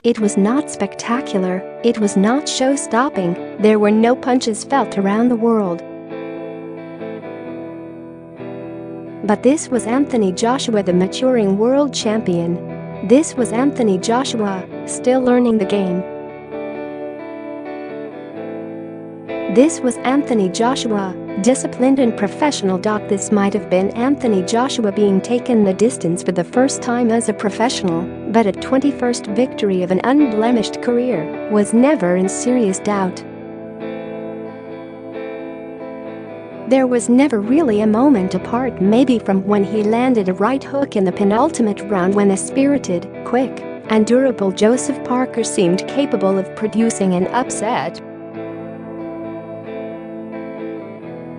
It was not spectacular, it was not show-stopping, there were no punches felt around the world. But this was Anthony Joshua, the maturing world champion. This was Anthony Joshua, still learning the game. This was Anthony Joshua, disciplined and professional. This might have been Anthony Joshua being taken the distance for the first time as a professional, but a 21st victory of an unblemished career was never in serious doubt. There was never really a moment apart, maybe from when he landed a right hook in the penultimate round, when a spirited, quick, and durable Joseph Parker seemed capable of producing an upset.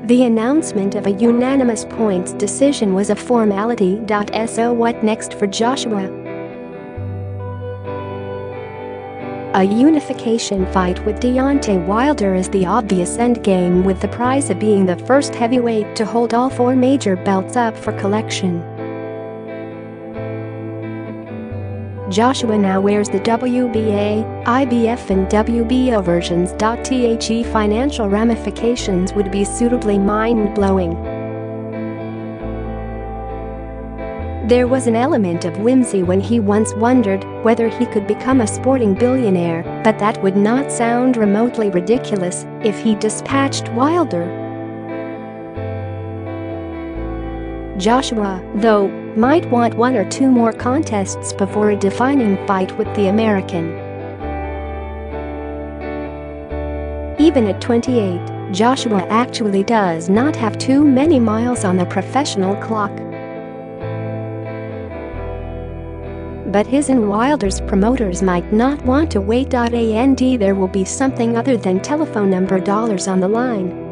The announcement of a unanimous points decision was a formality. So what next for Joshua? A unification fight with Deontay Wilder is the obvious endgame, with the prize of being the first heavyweight to hold all 4 major belts up for collection. Joshua now wears the WBA, IBF and WBO versions. The financial ramifications would be suitably mind-blowing. There was an element of whimsy when he once wondered whether he could become a sporting billionaire, but that would not sound remotely ridiculous if he dispatched Wilder. Joshua, though, might want 1 or 2 more contests before a defining fight with the American. Even at 28, Joshua actually does not have too many miles on the professional clock. But his and Wilder's promoters might not want to wait. And there will be something other than telephone number dollars on the line.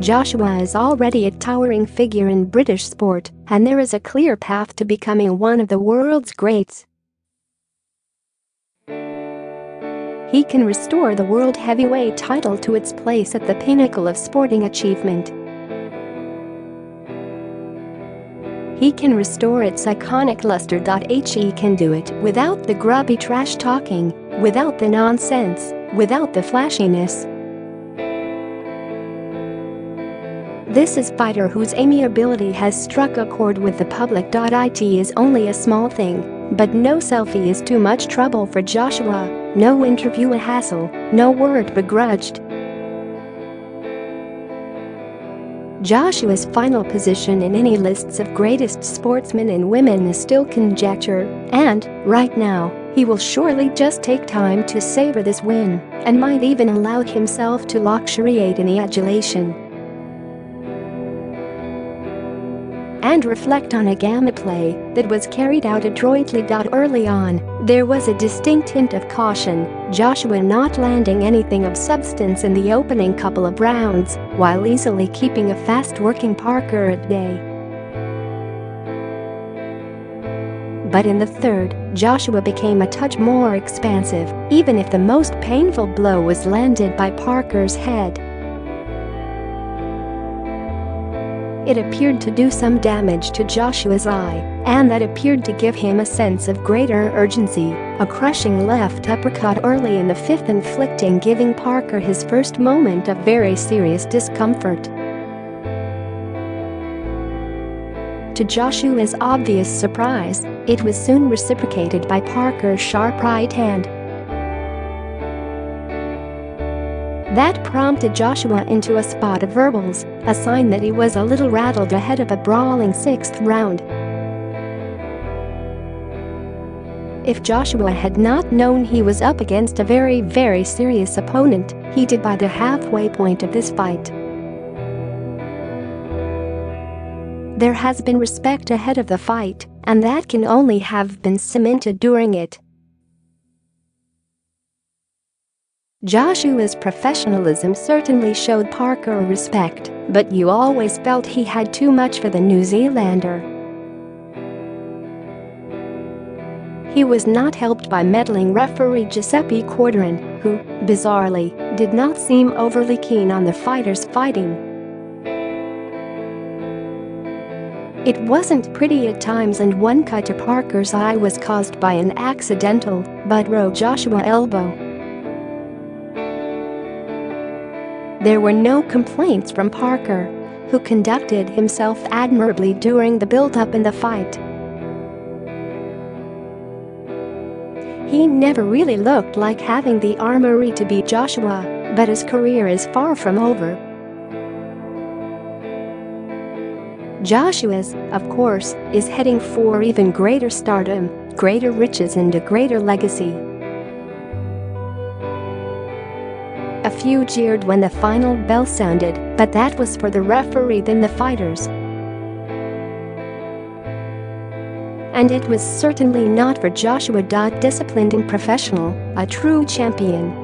Joshua is already a towering figure in British sport, and there is a clear path to becoming one of the world's greats. He can restore the world heavyweight title to its place at the pinnacle of sporting achievement. He can restore its iconic luster. He can do it without the grubby trash talking, without the nonsense, without the flashiness. This is a fighter whose amiability has struck a chord with the public. It is only a small thing, but no selfie is too much trouble for Joshua, no interview a hassle, no word begrudged. Joshua's final position in any lists of greatest sportsmen and women is still conjecture, and, right now, he will surely just take time to savor this win, and might even allow himself to luxuriate in the adulation and reflect on a gamma play that was carried out adroitly. Early on, there was a distinct hint of caution, Joshua not landing anything of substance in the opening couple of rounds, while easily keeping a fast-working Parker at bay. But in the third, Joshua became a touch more expansive, even if the most painful blow was landed by Parker's head. It appeared to do some damage to Joshua's eye, and that appeared to give him a sense of greater urgency, a crushing left uppercut early in the 5th giving Parker his first moment of very serious discomfort. To Joshua's obvious surprise, it was soon reciprocated by Parker's sharp right hand. That prompted Joshua into a spot of verbals, a sign that he was a little rattled ahead of a brawling 6th round. If Joshua had not known he was up against a very serious opponent, he did by the halfway point of this fight. There has been respect ahead of the fight, and that can only have been cemented during it. Joshua's professionalism certainly showed Parker respect, but you always felt he had too much for the New Zealander. He was not helped by meddling referee Giuseppe Corderin, who, bizarrely, did not seem overly keen on the fighters fighting. It wasn't pretty at times, and one cut to Parker's eye was caused by an accidental but raw Joshua elbow. There were no complaints from Parker, who conducted himself admirably during the build-up in the fight. He never really looked like having the armory to beat Joshua, but his career is far from over. Joshua's, of course, is heading for even greater stardom, greater riches and a greater legacy. A few cheered when the final bell sounded, but that was for the referee than the fighters. And it was certainly not for Joshua. Disciplined and professional, a true champion.